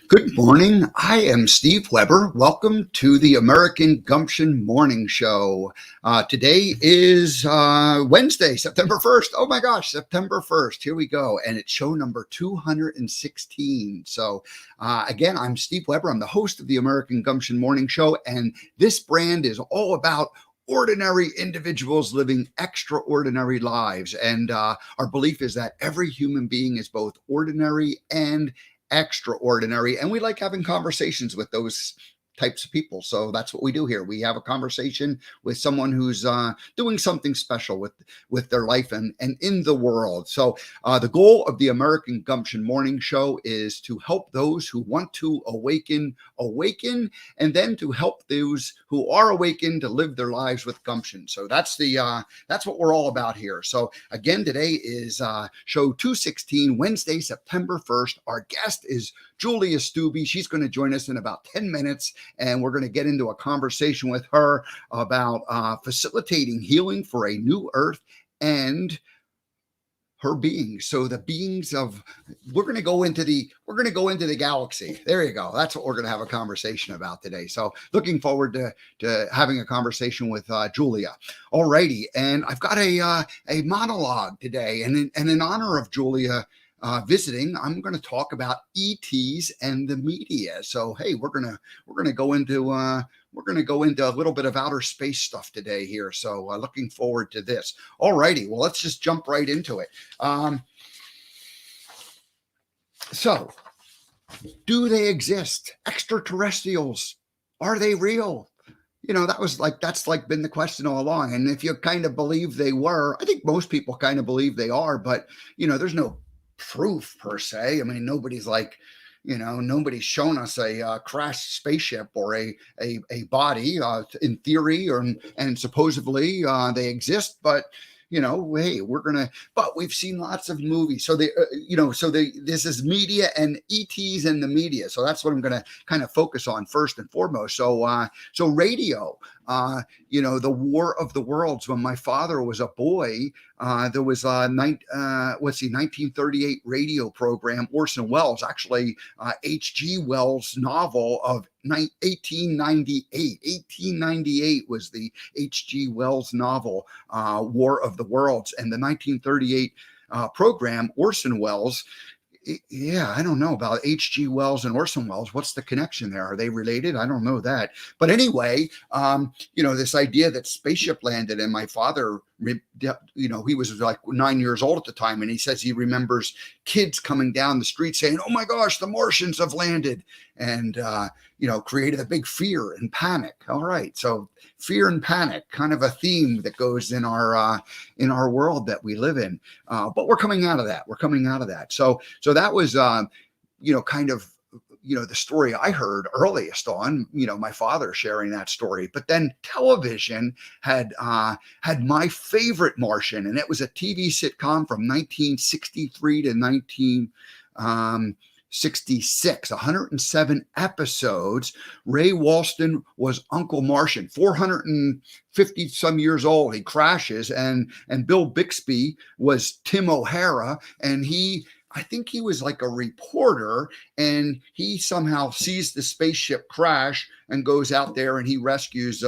Good morning. I am Steve Weber. Welcome to the American Gumption Morning Show. Today is Wednesday, September 1st. Oh my gosh, September 1st. Here we go. And it's show number 216. So again, I'm Steve Weber. I'm the host of the American Gumption Morning Show. And this brand is all about ordinary individuals living extraordinary lives. And our belief is that every human being is both ordinary and extraordinary, and we like having conversations with those types of people. So that's what we do here. We have a conversation with someone who's doing something special with their life and in the world. So the goal of the American Gumption Morning Show is to help those who want to awaken, and then to help those who are awakened to live their lives with gumption. So that's what we're all about here. So again, today is show 216, Wednesday, September 1st. Our guest is Julia Stubbe. She's going to join us in about 10 minutes, and we're going to get into a conversation with her about facilitating healing for a new earth and her beings. So the beings of, we're going to go into the galaxy. There you go. That's what we're going to have a conversation about today. So looking forward to having a conversation with Julia. All righty. And I've got a monologue today, and in honor of Julia visiting, I'm going to talk about ETs and the media. So hey, we're going to go into a little bit of outer space stuff today here. So looking forward to this. All righty. Well, let's just jump right into it. So do they exist? Extraterrestrials, are they real? You know, that's been the question all along. And if you kind of believe they were, I think most people kind of believe they are, but there's no proof per se. I mean, nobody's shown us a crashed spaceship or a body in theory, and supposedly they exist, but hey, but we've seen lots of movies. So this is media and ETs and the media. So that's what I'm going to kind of focus on first and foremost. So radio, the War of the Worlds. When my father was a boy, there was a 1938 radio program, Orson Welles, actually H.G. Wells' novel of 1898. 1898 was the H.G. Wells novel, War of the Worlds, and the 1938 program, Orson Welles. Yeah, I don't know about H.G. Wells and Orson Welles. What's the connection there? Are they related? I don't know that. But anyway, this idea that spaceship landed, and my father, he was like 9 years old at the time, and he says he remembers kids coming down the street saying, "Oh my gosh, the Martians have landed," and created a big fear and panic. All right, so fear and panic, kind of a theme that goes in our world that we live in. But we're coming out of that. So that was kind of the story I heard earliest on, my father sharing that story. But then television had my favorite Martian, and it was a TV sitcom from 1963 to 1966, 107 episodes. Ray Walston was Uncle Martian, 450 some years old. He crashes, and Bill Bixby was Tim O'Hara, and I think he was like a reporter, and he somehow sees the spaceship crash and goes out there and he rescues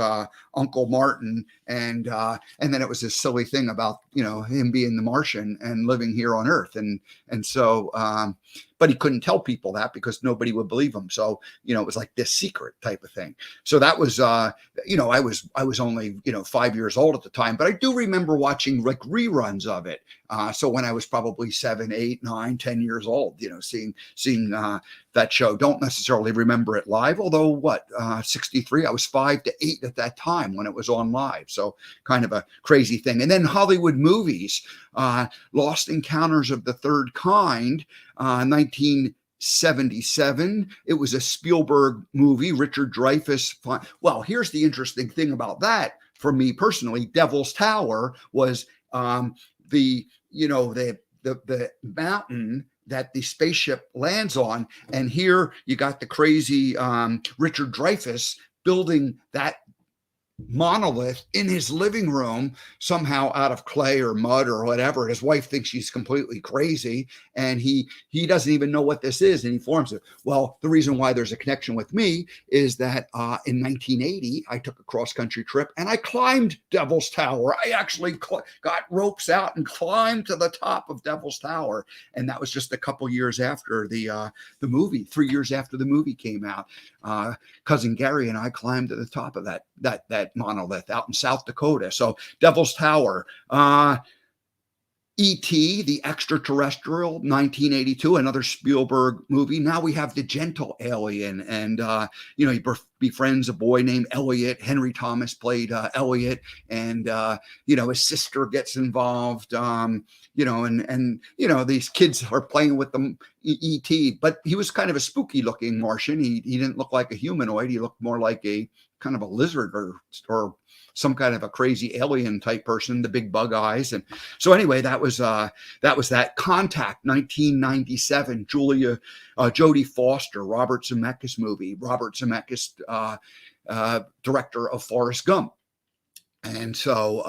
Uncle Martin. And then it was this silly thing about, him being the Martian and living here on Earth. And so, but he couldn't tell people that because nobody would believe him. So, it was like this secret type of thing. So that was, I was only, 5 years old at the time, but I do remember watching like reruns of it. So when I was probably 7, 8, 9, 10 years old, seeing that show. Don't necessarily remember it live, although 63, I was 5 to 8 at that time when it was on live. So kind of a crazy thing. And then Hollywood movies, Lost Encounters of the Third Kind, 1977. It was a Spielberg movie, Richard Dreyfuss. Well, here's the interesting thing about that for me personally. Devil's Tower was the mountain that the spaceship lands on. And here you got the crazy Richard Dreyfuss building that monolith in his living room, somehow out of clay or mud or whatever. His wife thinks she's completely crazy, and he doesn't even know what this is, and he forms it. Well, the reason why there's a connection with me is that in 1980 I took a cross-country trip and I climbed Devil's Tower. I actually got ropes out and climbed to the top of Devil's Tower, and that was just a couple years after the movie. 3 years after the movie came out. Cousin Gary and I climbed to the top of that monolith out in South Dakota. So Devil's Tower, E.T., the Extraterrestrial, 1982, another Spielberg movie. Now we have The Gentle Alien, and he befriends a boy named Elliot. Henry Thomas played Elliot, and his sister gets involved. And these kids are playing with them. E.T., but he was kind of a spooky looking Martian. He didn't look like a humanoid. He looked more like a kind of a lizard or some kind of a crazy alien type person, the big bug eyes. And so anyway, that was that. Contact, 1997, Jodie Foster, Robert Zemeckis movie. Robert Zemeckis, director of Forrest Gump. And so,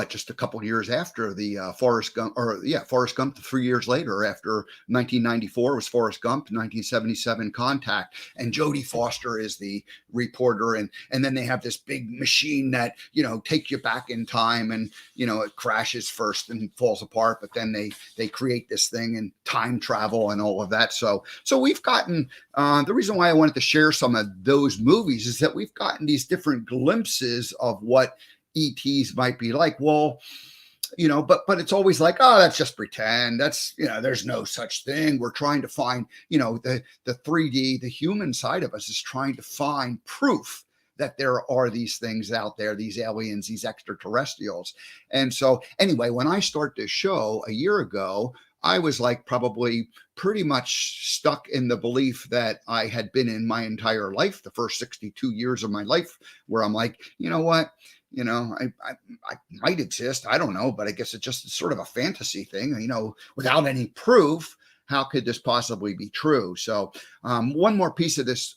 just a couple years after the Forrest Gump, 3 years later, after 1994 was Forrest Gump, 1977 Contact, and Jodie Foster is the reporter, and then they have this big machine that take you back in time, and it crashes first and falls apart, but then they create this thing and time travel and all of that. So we've gotten the reason why I wanted to share some of those movies is that we've gotten these different glimpses of what ETs might be like. Well, but it's always like, oh, that's just pretend. That's, there's no such thing. We're trying to find, the 3D, the human side of us is trying to find proof that there are these things out there, these aliens, these extraterrestrials. And so anyway, when I started this show a year ago, I was like probably pretty much stuck in the belief that I had been in my entire life, the first 62 years of my life, where I'm like, you know what? I might exist. I don't know, but I guess it's just sort of a fantasy thing, without any proof. How could this possibly be true? So one more piece of this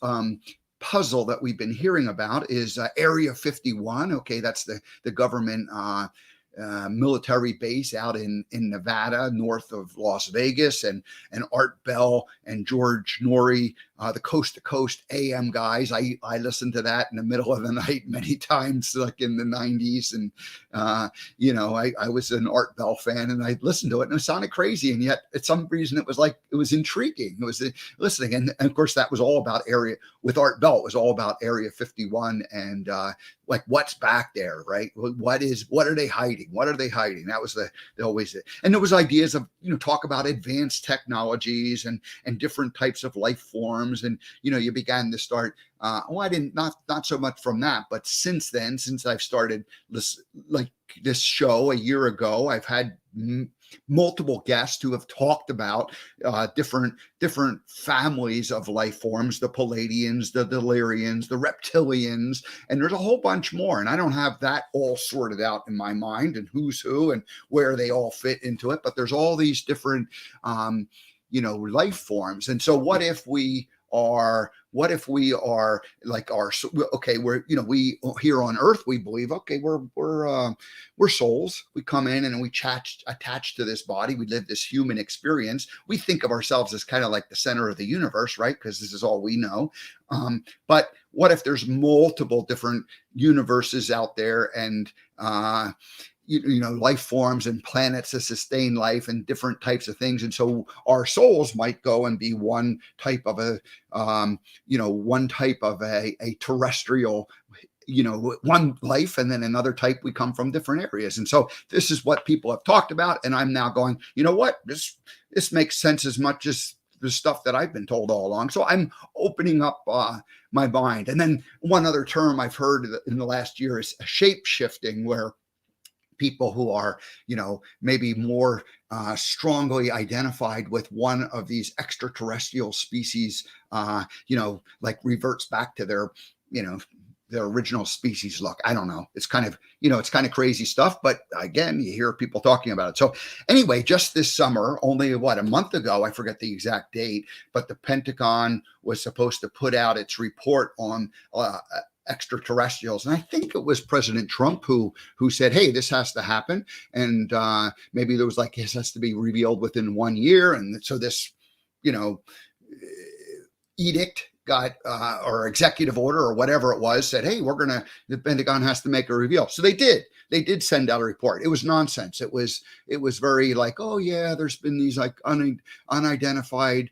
puzzle that we've been hearing about is Area 51. Okay, that's the government military base out in Nevada, north of Las Vegas, and Art Bell and George Norrie, the Coast to Coast AM guys. I listened to that in the middle of the night many times, like in the 90s. And, I was an Art Bell fan, and I listened to it, and it sounded crazy. And yet, at some reason, it was intriguing. It was listening. And of course, that was all about with Art Bell, it was all about Area 51 and like what's back there, right? What are they hiding? What are they hiding? That was always it. And there was ideas of, talk about advanced technologies and different types of life forms. And, you began to start, I didn't, not so much from that, but since then, since I've started this show a year ago, I've had multiple guests who have talked about different families of life forms, the Palladians, the Delirians, the Reptilians, and there's a whole bunch more. And I don't have that all sorted out in my mind and who's who and where they all fit into it. But there's all these different, life forms. And so what if we are like we're we here on Earth, we believe, okay, we're souls. We come in and we attach to this body. We live this human experience. We think of ourselves as kind of like the center of the universe, right? Because this is all we know. But what if there's multiple different universes out there, and life forms and planets to sustain life and different types of things. And so our souls might go and be one type of a terrestrial, one life, and then another type, we come from different areas. And so this is what people have talked about. And I'm now going, what, this makes sense as much as the stuff that I've been told all along. So I'm opening up my mind. And then one other term I've heard in the last year is shape shifting, where people who are, maybe more strongly identified with one of these extraterrestrial species, reverts back to their original species look. I don't know. It's kind of crazy stuff, but again, you hear people talking about it. So anyway, just this summer, only a month ago, I forget the exact date, but the Pentagon was supposed to put out its report on extraterrestrials. And I think it was President Trump who said, hey, this has to happen. And maybe there was like, this has to be revealed within 1 year. And so this, edict got or executive order or whatever it was said, hey, the Pentagon has to make a reveal. So they did send out a report. It was nonsense. It was very like, oh yeah, there's been these like unidentified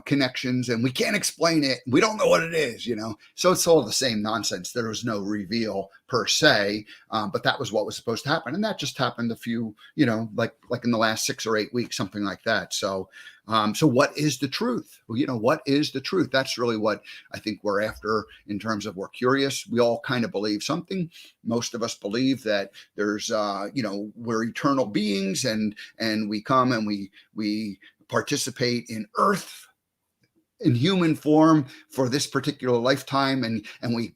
connections, and we can't explain it. We don't know what it is, So it's all the same nonsense. There was no reveal per se, but that was what was supposed to happen. And that just happened a few, like in the last 6 or 8 weeks, something like that. So what is the truth? Well, what is the truth? That's really what I think we're after in terms of we're curious. We all kind of believe something. Most of us believe that there's, we're eternal beings and we come and we participate in Earth in human form for this particular lifetime. And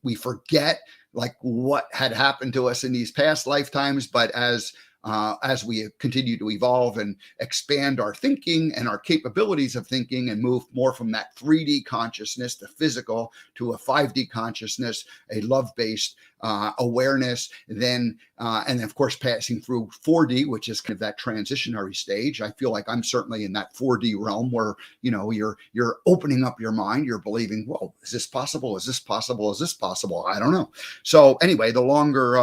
we forget like what had happened to us in these past lifetimes. But as we continue to evolve and expand our thinking and our capabilities of thinking and move more from that 3D consciousness, the physical, to a 5D consciousness, a love-based awareness, then and of course passing through 4D, which is kind of that transitionary stage. I feel like I'm certainly in that 4D realm where you're opening up your mind, you're believing, whoa, is this possible? Is this possible? Is this possible? I don't know. So anyway, the longer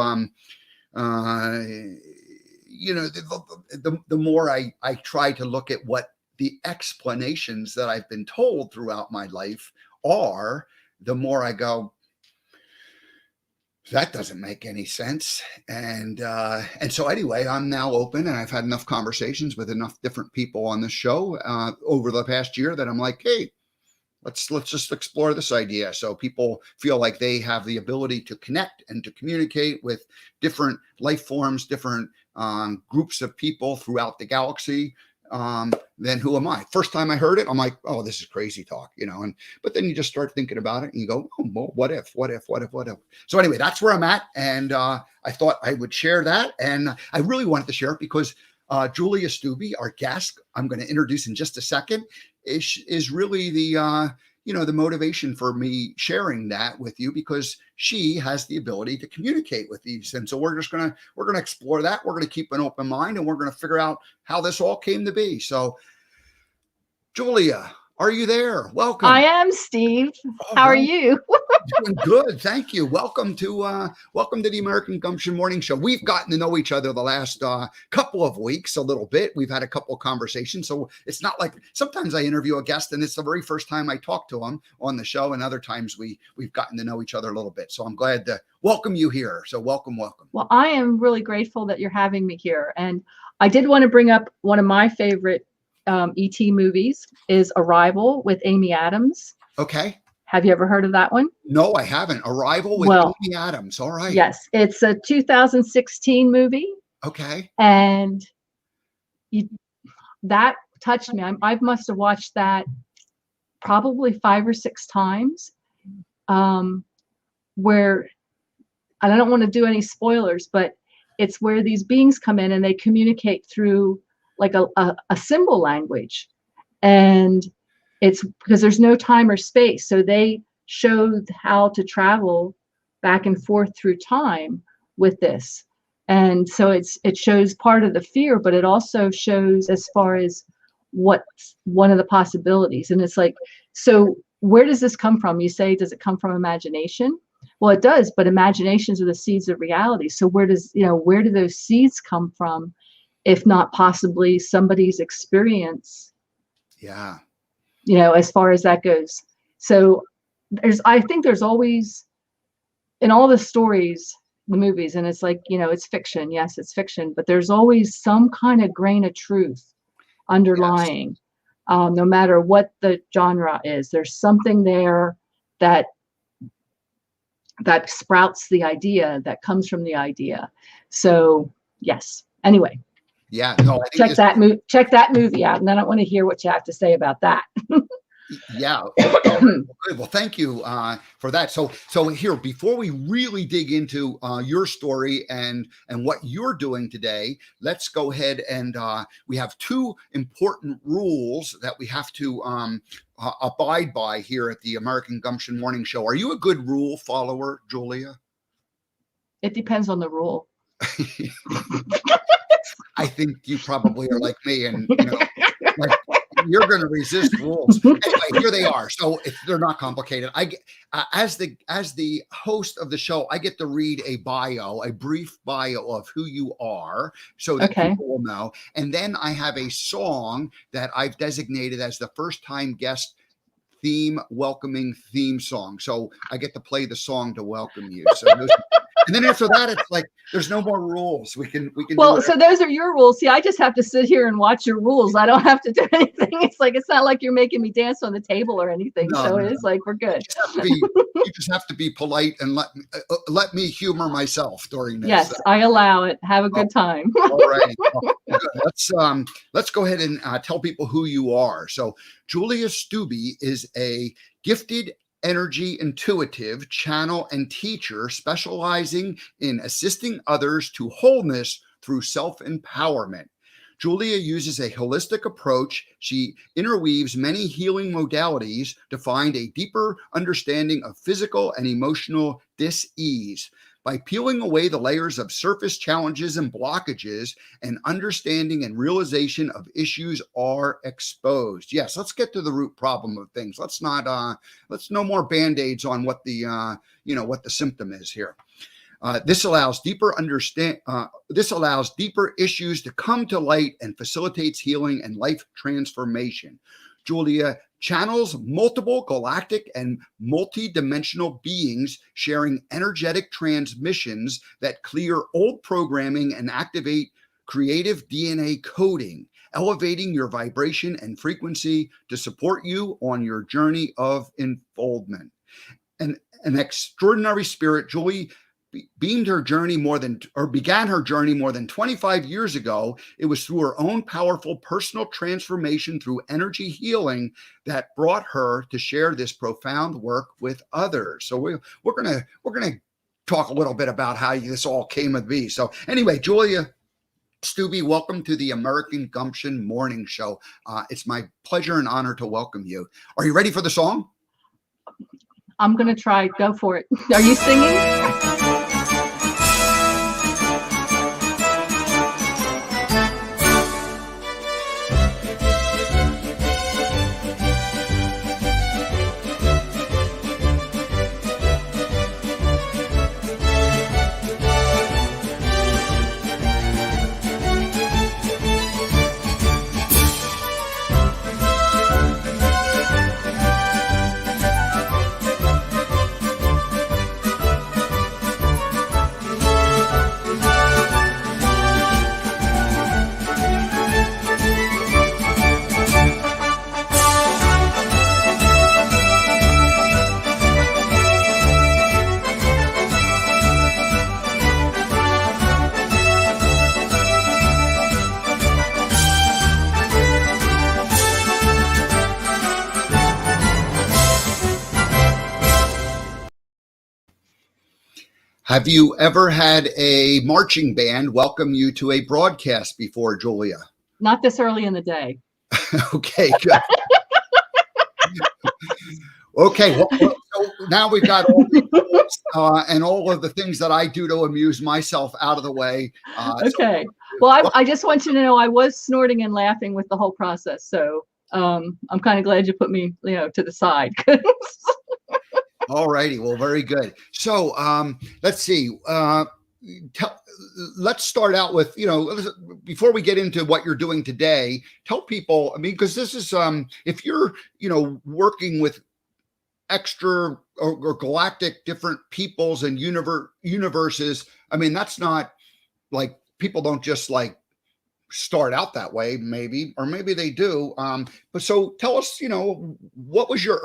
the more I try to look at what the explanations that I've been told throughout my life are, the more I go, that doesn't make any sense. And so anyway, I'm now open, and I've had enough conversations with enough different people on this show over the past year that I'm like, hey, let's just explore this idea. So people feel like they have the ability to connect and to communicate with different life forms, different groups of people throughout the galaxy. Then who am I? First time I heard it, I'm like, oh, this is crazy talk, but then you just start thinking about it and you go, oh, well, what if? So anyway, that's where I'm at. And I thought I would share that. And I really wanted to share it because Julia Stubbe, our guest, I'm going to introduce in just a second, is really the the motivation for me sharing that with you, because she has the ability to communicate with these. And so we're going to explore that. We're going to keep an open mind, and we're going to figure out how this all came to be. So Julia, are you there? Welcome. I am, Steve. How are you? Doing good, thank you. Welcome to the American Gumption Morning Show. We've gotten to know each other the last couple of weeks a little bit. We've had a couple of conversations, so it's not like sometimes I interview a guest and it's the very first time I talk to them on the show, and other times we've gotten to know each other a little bit. So I'm glad to welcome you here. So welcome. Well, I am really grateful that you're having me here, and I did want to bring up one of my favorite E.T. movies is Arrival with Amy Adams. Okay. Have you ever heard of that one? No, I haven't. Arrival with Amy Adams. All right. Yes. It's a 2016 movie. Okay. And that touched me. I must have watched that probably 5 or 6 times. Where, and I don't want to do any spoilers, but it's where these beings come in and they communicate through like a symbol language. And it's because there's no time or space. So they showed how to travel back and forth through time with this. And so it shows part of the fear, but it also shows as far as what's one of the possibilities. And it's like, so where does this come from? You say, does it come from imagination? Well, it does, but imaginations are the seeds of reality. So where do those seeds come from, if not possibly somebody's experience? Yeah. As far as that goes. So I think there's always, in all the stories, the movies, and it's like, it's fiction. Yes, it's fiction, but there's always some kind of grain of truth underlying. Yes. No matter what the genre is, there's something there that sprouts the idea, that comes from the idea. So yes. Anyway. Yeah, no. Check that movie out, and I don't want to hear what you have to say about that. Yeah. Good. Well, thank you for that. So here, before we really dig into your story and what you're doing today, let's go ahead and we have two important rules that we have to abide by here at the American Gumption Morning Show. Are you a good rule follower, Julia? It depends on the rule. I think you probably are like me, and like, you're going to resist rules. Anyway, here they are. So they're not complicated. I as the host of the show, I get to read a brief bio of who you are, so that people will know. And then I have a song that I've designated as the first time guest welcoming theme song. So I get to play the song to welcome you. So and then after that, it's like there's no more rules. We can. Well, so those are your rules. See, I just have to sit here and watch your rules. I don't have to do anything. It's not like you're making me dance on the table or anything. No, it is like we're good. You just have to be polite and let me humor myself during this. Yes, I allow it. Have a good time. All right. Let's go ahead and tell people who you are. So Julia Stubbe is a gifted energy intuitive channel and teacher specializing in assisting others to wholeness through self-empowerment. Julia uses a holistic approach. She interweaves many healing modalities to find a deeper understanding of physical and emotional dis-ease. By peeling away the layers of surface challenges and blockages, and understanding and realization of issues are exposed. Yes, let's get to the root problem of things. Let's no more band-aids on what the what the symptom is here. This allows deeper issues to come to light and facilitates healing and life transformation. Julia channels multiple galactic and multi-dimensional beings, sharing energetic transmissions that clear old programming and activate creative DNA coding, elevating your vibration and frequency to support you on your journey of unfoldment. An extraordinary spirit, Julie began her journey more than 25 years ago. It was through her own powerful personal transformation through energy healing that brought her to share this profound work with others. So we're gonna talk a little bit about how this all came to be. So anyway, Julia Stubbe, welcome to the American Gumption Morning Show. It's my pleasure and honor to welcome you. Are you ready for the song? I'm gonna try. Go for it. Are you singing? Have you ever had a marching band welcome you to a broadcast before, Julia? Not this early in the day. Okay, good. Okay, well, so now we've got all the and all of the things that I do to amuse myself out of the way. Okay. Well, I just want you to know I was snorting and laughing with the whole process. So I'm kind of glad you put me, to the side. All righty. Well, very good. So let's see. Let's start out with, before we get into what you're doing today, tell people, because this is, if you're, working with extra or galactic different peoples and universes, that's not like, people don't just like start out that way, maybe, or maybe they do. But so tell us, what was your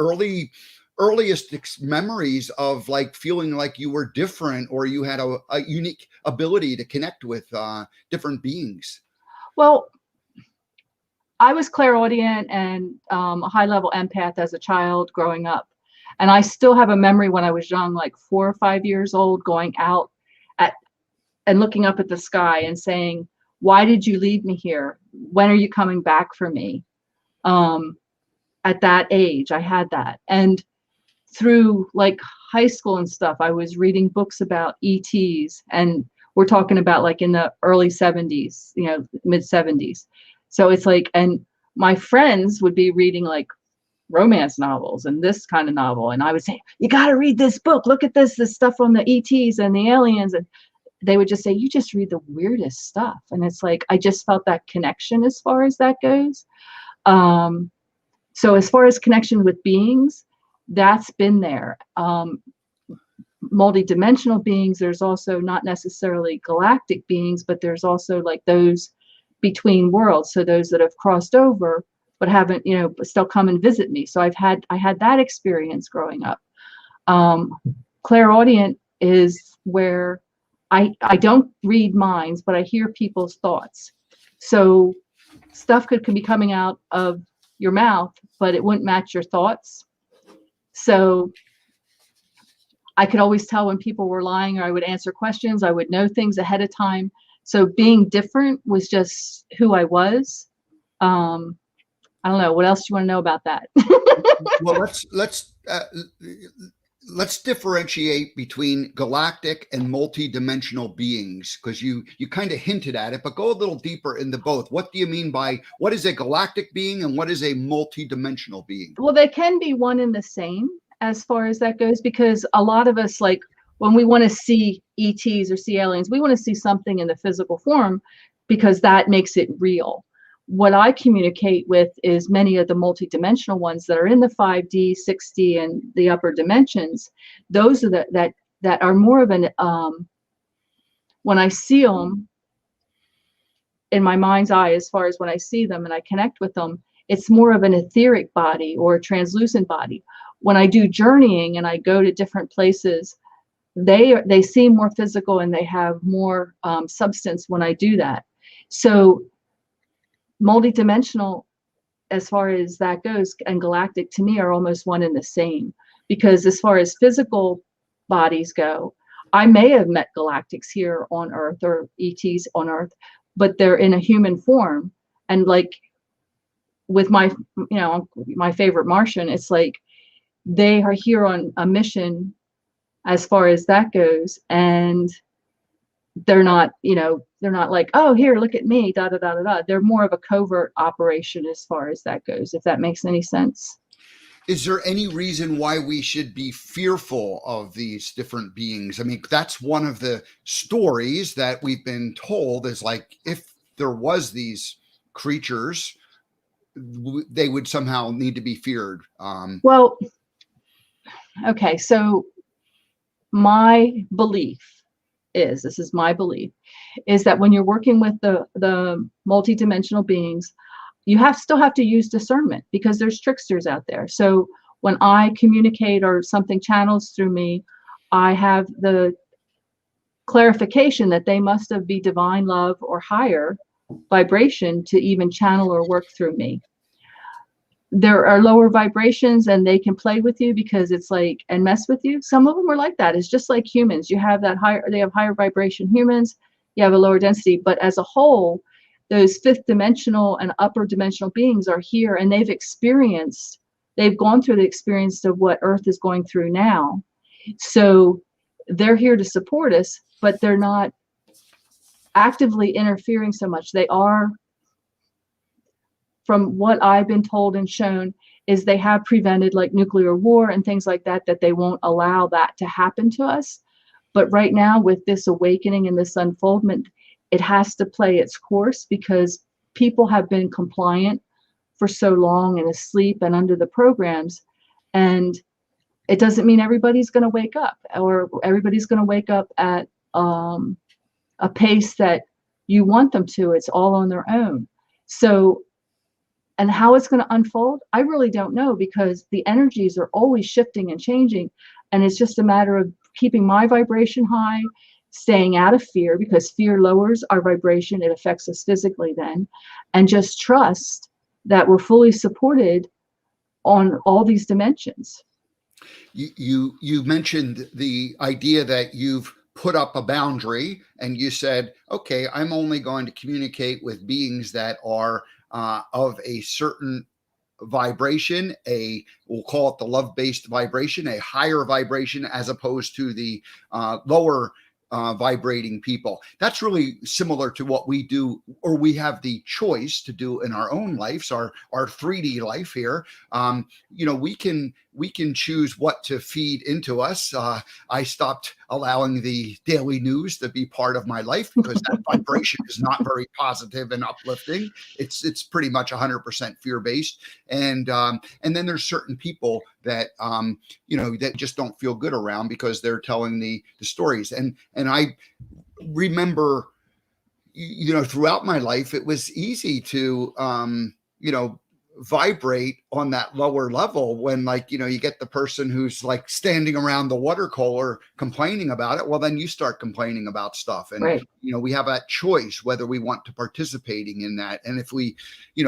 earliest memories of like feeling like you were different or you had a unique ability to connect with different beings? Well, I was clairaudient and a high-level empath as a child growing up. And I still have a memory when I was young, like 4 or 5 years old, going out at and looking up at the sky and saying, "Why did you leave me here? When are you coming back for me?" At that age, I had that. And through like high school and stuff, I was reading books about ETs, and we're talking about like in the early 70s, mid 70s. So it's like, and my friends would be reading like romance novels and this kind of novel, and I would say, "You got to read this book. Look at this stuff on the ETs and the aliens." And they would just say, "You just read the weirdest stuff." And it's like, I just felt that connection as far as that goes. So as far as connection with beings, that's been there. Multi-dimensional beings, there's also not necessarily galactic beings, but there's also like those between worlds. So those that have crossed over, but haven't, but still come and visit me. So I had that experience growing up. Clairaudient is where I don't read minds, but I hear people's thoughts. So stuff could be coming out of your mouth, but it wouldn't match your thoughts. So I could always tell when people were lying, or I would answer questions. I would know things ahead of time. So being different was just who I was. I don't know. What else do you want to know about that? Well, let's differentiate between galactic and multi-dimensional beings, because you kind of hinted at it, but go a little deeper into both. What do you mean by, what is a galactic being and what is a multi-dimensional being? Well, they can be one and the same as far as that goes, because a lot of us, like when we want to see ETs or see aliens, we want to see something in the physical form because that makes it real. What I communicate with is many of the multidimensional ones that are in the 5D, 6D, and the upper dimensions. Those are that are more of an, when I see them in my mind's eye, as far as when I see them and I connect with them, it's more of an etheric body or a translucent body. When I do journeying and I go to different places, they seem more physical and they have more substance when I do that. So multidimensional, as far as that goes, and galactic to me are almost one and the same, because as far as physical bodies go, I may have met galactics here on Earth or ETs on Earth, but they're in a human form. And like with my favorite Martian, it's like they are here on a mission as far as that goes, and they're not like, "Oh, here, look at me, da da da da da." They're more of a covert operation as far as that goes, if that makes any sense. Is there any reason why we should be fearful of these different beings? I mean, that's one of the stories that we've been told, is like, if there was these creatures, they would somehow need to be feared. Well, okay, so my belief is, this is my belief, is that when you're working with the multidimensional beings, you still have to use discernment, because there's tricksters out there. So when I communicate or something channels through me, I have the clarification that they must have be divine love or higher vibration to even channel or work through me. There are lower vibrations and they can play with you because it's like, and mess with you. Some of them are like that. It's just like humans. You have that higher, they have higher vibration humans, you have a lower density, but as a whole, those fifth dimensional and upper dimensional beings are here, and they've gone through the experience of what Earth is going through now. So they're here to support us, but they're not actively interfering so much. They are, from what I've been told and shown, is they have prevented like nuclear war and things like that, that they won't allow that to happen to us. But right now, with this awakening and this unfoldment, it has to play its course, because people have been compliant for so long and asleep and under the programs. And it doesn't mean everybody's going to wake up, or everybody's going to wake up at a pace that you want them to. It's all on their own. So, and how it's going to unfold, I really don't know, because the energies are always shifting and changing. And it's just a matter of keeping my vibration high, staying out of fear, because fear lowers our vibration. It affects us physically then. And just trust that we're fully supported on all these dimensions. You mentioned the idea that you've put up a boundary and you said, okay, I'm only going to communicate with beings that are of a certain vibration, we'll call it the love-based vibration, a higher vibration, as opposed to the lower vibrating people. That's really similar to what we do, or we have the choice to do in our own lives, our 3D life here. We can choose what to feed into us. I stopped allowing the daily news to be part of my life because that vibration is not very positive and uplifting. It's pretty much 100% fear-based. And then there's certain people that that just don't feel good around because they're telling the stories. And I remember, throughout my life, it was easy to vibrate on that lower level when, you get the person who's like standing around the water cooler complaining about it. Well, then you start complaining about stuff. And, right. We have that choice whether we want to participating in that. And if we,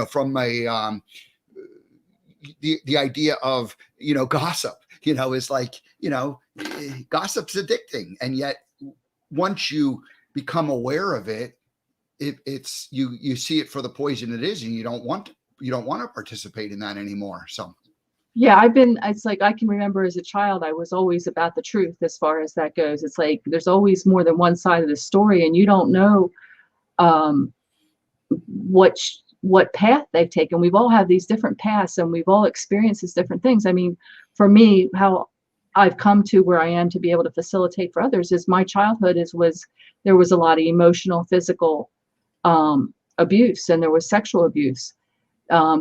from a, the idea of, gossip, is like, gossip's addicting. And yet once you become aware of it, it's you see it for the poison it is, and you don't want to participate in that anymore. So yeah, it's like I can remember as a child, I was always about the truth as far as that goes. It's like there's always more than one side of the story, and you don't know what path they've taken. We've all had these different paths, and we've all experienced these different things. I mean, for me, how I've come to where I am to be able to facilitate for others is my childhood there was a lot of emotional, physical abuse, and there was sexual abuse.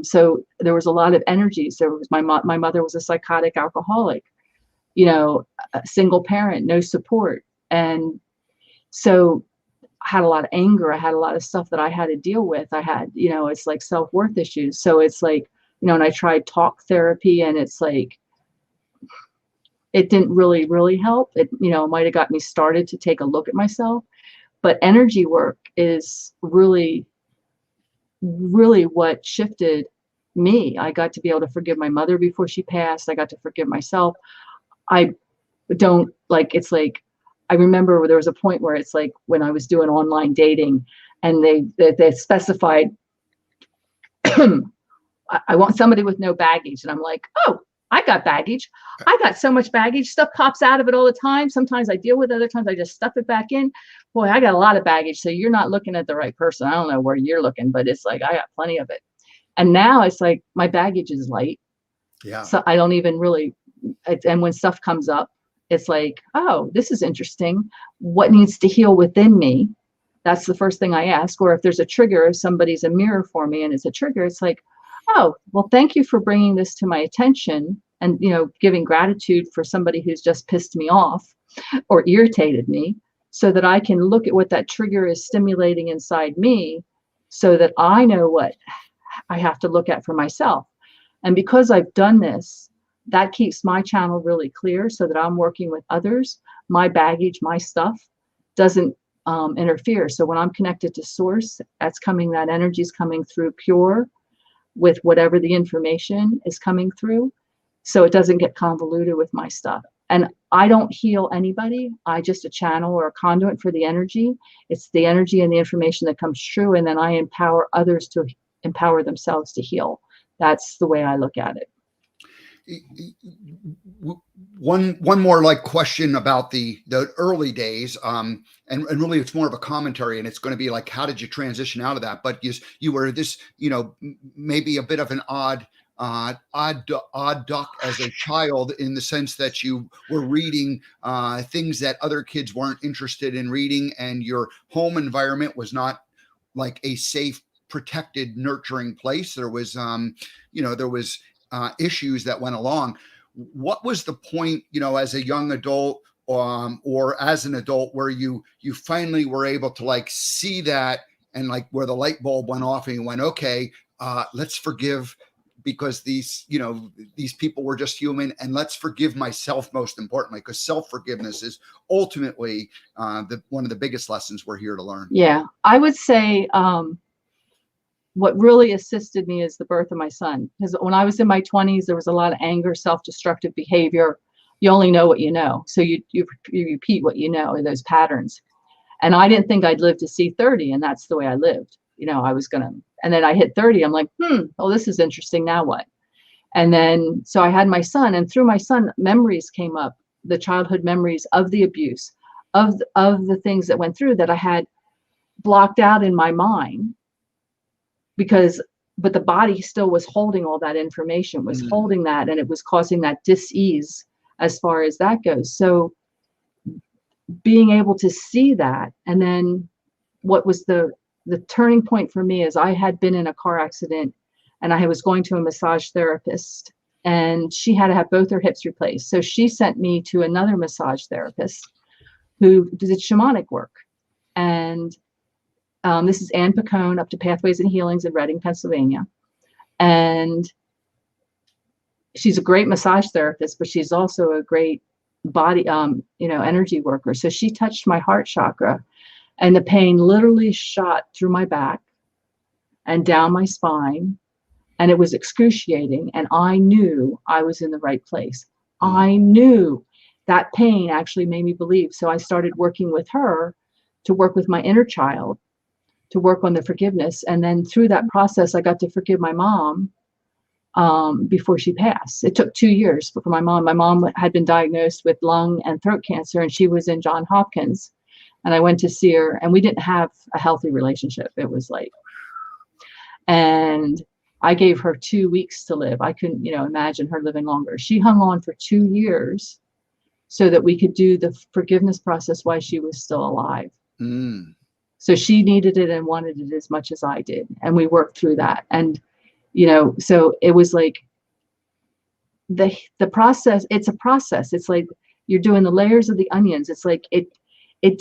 So there was a lot of energies. There was my mother was a psychotic alcoholic, a single parent, no support. And so I had a lot of anger. I had a lot of stuff that I had to deal with. I had, it's like self-worth issues. So it's like, and I tried talk therapy, and it's like, it didn't really help. It, might've got me started to take a look at myself, but energy work is really what shifted me. I got to be able to forgive my mother before she passed. I got to forgive myself. I remember there was a point where it's like when I was doing online dating, and they specified, I want somebody with no baggage. And I'm like, oh, I got baggage. I got so much baggage. Stuff pops out of it all the time. Sometimes I deal with it, other times I just stuff it back in. Boy, I got a lot of baggage. So you're not looking at the right person. I don't know where you're looking, but it's like I got plenty of it. And now it's like my baggage is light. Yeah. So I don't even really, and when stuff comes up, it's like, oh, this is interesting. What needs to heal within me? That's the first thing I ask. Or if there's a trigger, if somebody's a mirror for me and it's a trigger, it's like, oh, well, thank you for bringing this to my attention, and, giving gratitude for somebody who's just pissed me off or irritated me, so that I can look at what that trigger is stimulating inside me, so that I know what I have to look at for myself. And because I've done this, that keeps my channel really clear, so that I'm working with others. My baggage, my stuff doesn't interfere. So when I'm connected to source, that energy is coming through pure with whatever the information is coming through. So it doesn't get convoluted with my stuff. And I don't heal anybody. I just a channel or a conduit for the energy. It's the energy and the information that comes true. And then I empower others to empower themselves to heal. That's the way I look at it. One more question about the early days, and really it's more of a commentary, and it's going to be like, how did you transition out of that? But you were this, maybe a bit of an odd duck as a child, in the sense that you were reading things that other kids weren't interested in reading, and your home environment was not like a safe, protected, nurturing place. There was issues that went along. What was the point, as a young adult or as an adult, where you finally were able to see that, and where the light bulb went off and you went, okay, let's forgive, because these people were just human, and let's forgive myself, most importantly, because self-forgiveness is ultimately one of the biggest lessons we're here to learn. Yeah, I would say what really assisted me is the birth of my son. Because when I was in my 20s, there was a lot of anger, self-destructive behavior. You only know what you know. So you repeat what you know in those patterns. And I didn't think I'd live to see 30. And that's the way I lived. I was going to, and then I hit 30. I'm like, oh, this is interesting. Now what? And then, so I had my son, and through my son, memories came up, the childhood memories of the abuse, of the things that went through that I had blocked out in my mind. But the body still was holding all that information, was holding that, and it was causing that dis-ease as far as that goes. So being able to see that, and then what was the turning point for me is I had been in a car accident, and I was going to a massage therapist, and she had to have both her hips replaced. So she sent me to another massage therapist who did shamanic work. And this is Ann Picone, up to Pathways and Healings in Reading, Pennsylvania. And she's a great massage therapist, but she's also a great body, energy worker. So she touched my heart chakra, and the pain literally shot through my back and down my spine. And it was excruciating. And I knew I was in the right place. I knew that pain actually made me believe. So I started working with her to work with my inner child, to work on the forgiveness. And then through that process, I got to forgive my mom before she passed. It took 2 years for my mom. My mom had been diagnosed with lung and throat cancer, and she was in Johns Hopkins. And I went to see her, and we didn't have a healthy relationship. It was like, and I gave her 2 weeks to live. I couldn't, imagine her living longer. She hung on for 2 years so that we could do the forgiveness process while she was still alive. So she needed it and wanted it as much as I did. And we worked through that. And, so it was like the process, it's a process. It's like you're doing the layers of the onions. It's like it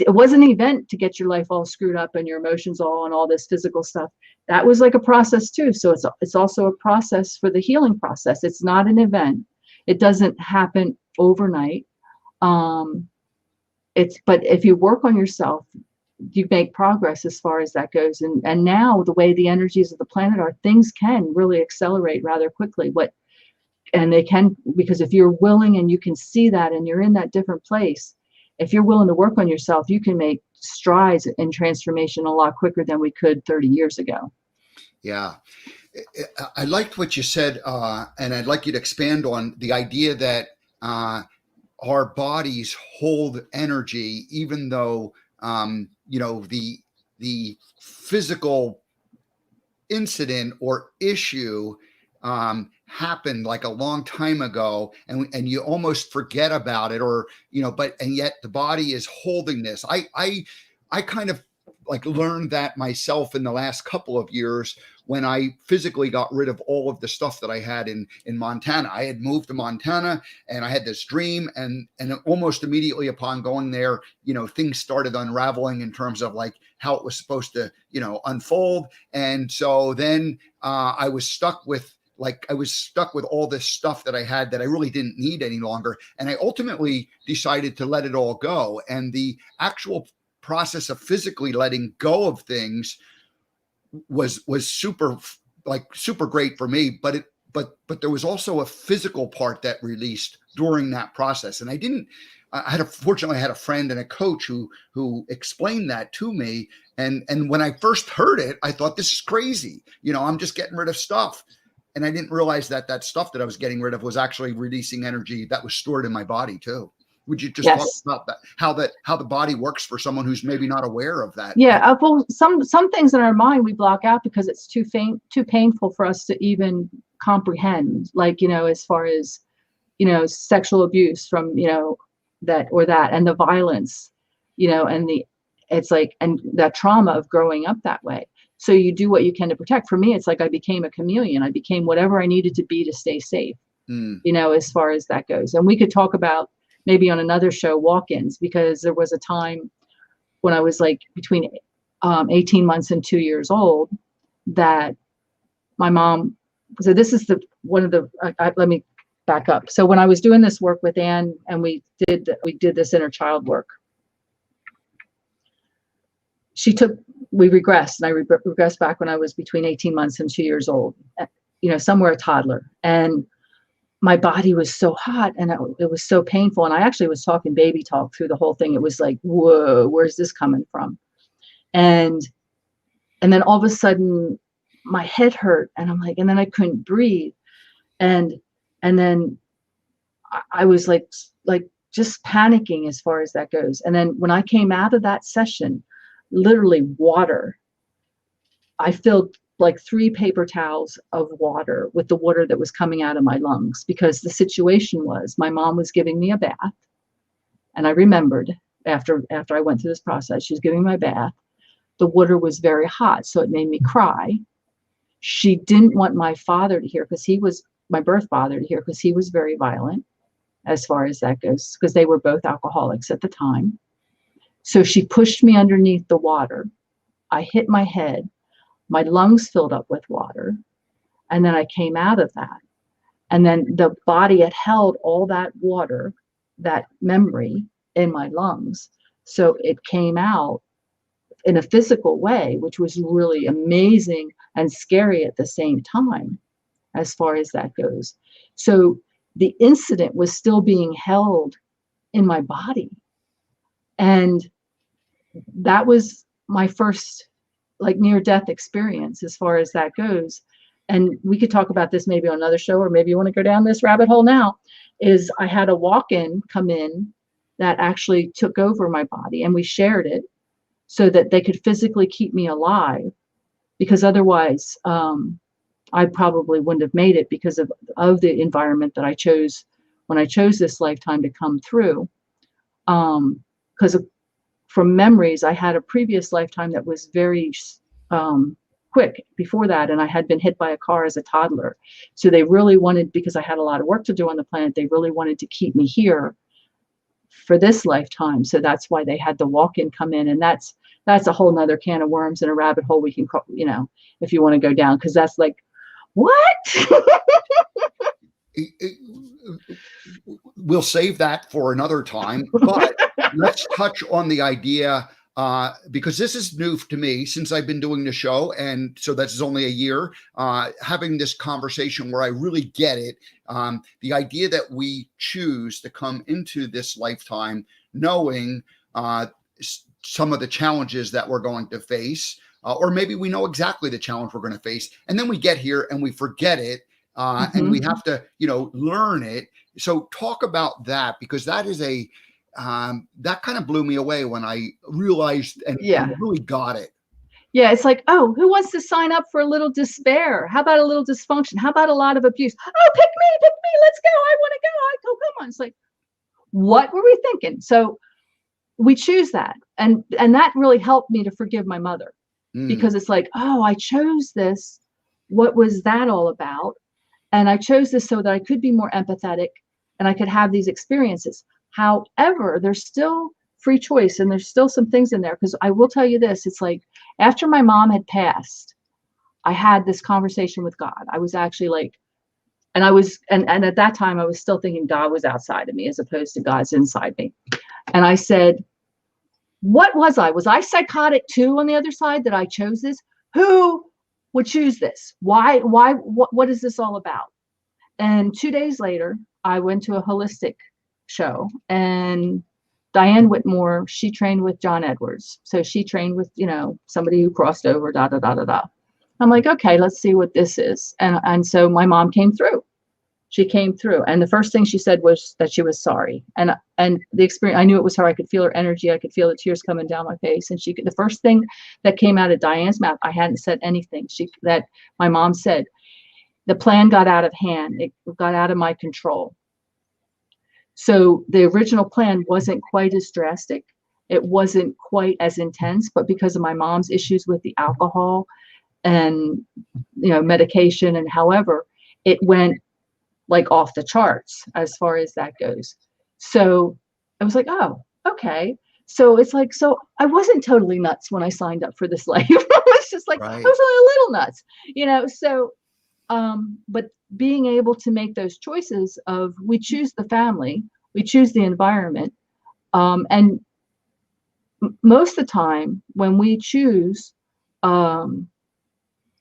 was an event to get your life all screwed up and your emotions all and all this physical stuff. That was like a process too. So it's also a process for the healing process. It's not an event. It doesn't happen overnight. But if you work on yourself, you make progress as far as that goes. And now the way the energies of the planet are, things can really accelerate rather quickly. And they can, because if you're willing and you can see that and you're in that different place, if you're willing to work on yourself, you can make strides in transformation a lot quicker than we could 30 years ago. Yeah. I liked what you said, and I'd like you to expand on the idea that our bodies hold energy, even though the physical incident or issue happened like a long time ago, and you almost forget about it, or and yet the body is holding this. I kind of like learned that myself in the last couple of years when I physically got rid of all of the stuff that I had in Montana. I had moved to Montana, and I had this dream, and almost immediately upon going there, things started unraveling in terms of like how it was supposed to, unfold. And so then I was stuck with all this stuff that I had that I really didn't need any longer. And I ultimately decided to let it all go. And the actual process of physically letting go of things was super great for me, but there was also a physical part that released during that process. And fortunately I had a friend and a coach who explained that to me. And when I first heard it, I thought, this is crazy. I'm just getting rid of stuff. And I didn't realize that stuff that I was getting rid of was actually releasing energy that was stored in my body too. Would you just talk about that, how the body works for someone who's maybe not aware of that? Yeah. Well, some things in our mind we block out because it's too painful for us to even comprehend. Like, as far as, sexual abuse from, that or that, and the violence, and it's like, and that trauma of growing up that way. So you do what you can to protect. For me, it's like I became a chameleon. I became whatever I needed to be to stay safe, as far as that goes. And we could talk about maybe on another show, walk-ins, because there was a time when I was like between 18 months and 2 years old that my mom, so this is let me back up. So when I was doing this work with Ann, and we did this inner child work, she took we regressed, and I regressed back when I was between 18 months and 2 years old, somewhere a toddler. And my body was so hot, and it was so painful. And I actually was talking baby talk through the whole thing. It was like, whoa, where's this coming from? And then all of a sudden my head hurt, and I'm like, and then I couldn't breathe. And then I was like just panicking as far as that goes. And then when I came out of that session, literally water, I filled like 3 paper towels of water with the water that was coming out of my lungs, because the situation was my mom was giving me a bath. And I remembered after I went through this process, she was giving me a bath. The water was very hot, so it made me cry. She didn't want my father to hear, because he was my birth father to hear, because he was very violent as far as that goes, because they were both alcoholics at the time. So she pushed me underneath the water. I hit my head. My lungs filled up with water. And then I came out of that. And then the body had held all that water, that memory, in my lungs. So it came out in a physical way, which was really amazing and scary at the same time, as far as that goes. So the incident was still being held in my body. And that was my first like near-death experience as far as that goes. And we could talk about this maybe on another show, or maybe you want to go down this rabbit hole now. Is I had a walk-in come in that actually took over my body, and we shared it so that they could physically keep me alive, because otherwise I probably wouldn't have made it, because of the environment that I chose when I chose this lifetime to come through. Because from memories, I had a previous lifetime that was very quick before that, and I had been hit by a car as a toddler. So they really wanted, because I had a lot of work to do on the planet, they really wanted to keep me here for this lifetime. So that's why they had the walk-in come in, and that's a whole nother can of worms and a rabbit hole we can, if you want to go down, because that's like, what? We'll save that for another time, but let's touch on the idea, because this is new to me since I've been doing the show. And so that's only a year, having this conversation where I really get it. The idea that we choose to come into this lifetime knowing some of the challenges that we're going to face, or maybe we know exactly the challenge we're going to face, and then we get here and we forget it. And we have to, learn it. So talk about that, because that is that kind of blew me away when I realized and really got it. Yeah, it's like, oh, who wants to sign up for a little despair? How about a little dysfunction? How about a lot of abuse? Oh, pick me, let's go. I want to go. Come on. It's like, what were we thinking? So we choose that. And that really helped me to forgive my mother, because it's like, oh, I chose this. What was that all about? And I chose this so that I could be more empathetic and I could have these experiences. However, there's still free choice, and there's still some things in there, because I will tell you this, it's like after my mom had passed, I had this conversation with God. I was actually like, and at that time I was still thinking God was outside of me as opposed to God's inside me. And I said, what was I? Was I psychotic too on the other side, that I chose this? Who would choose this? Why, what is this all about? And 2 days later, I went to a holistic show, and Diane Whitmore, she trained with John Edwards. So she trained with, somebody who crossed over, da, da, da, da, da. I'm like, okay, let's see what this is. And so my mom came through. She came through. And the first thing she said was that she was sorry. And the experience, I knew it was her. I could feel her energy. I could feel the tears coming down my face. And the first thing that came out of Diane's mouth, I hadn't said anything. That my mom said, the plan got out of hand. It got out of my control. So the original plan wasn't quite as drastic. It wasn't quite as intense, but because of my mom's issues with the alcohol and, medication, and however, it went like off the charts as far as that goes. So I was like, oh, okay. So it's like, so I wasn't totally nuts when I signed up for this life. I was just like, right. I was only a little nuts, so, but being able to make those choices of, we choose the family, we choose the environment. And most of the time when we choose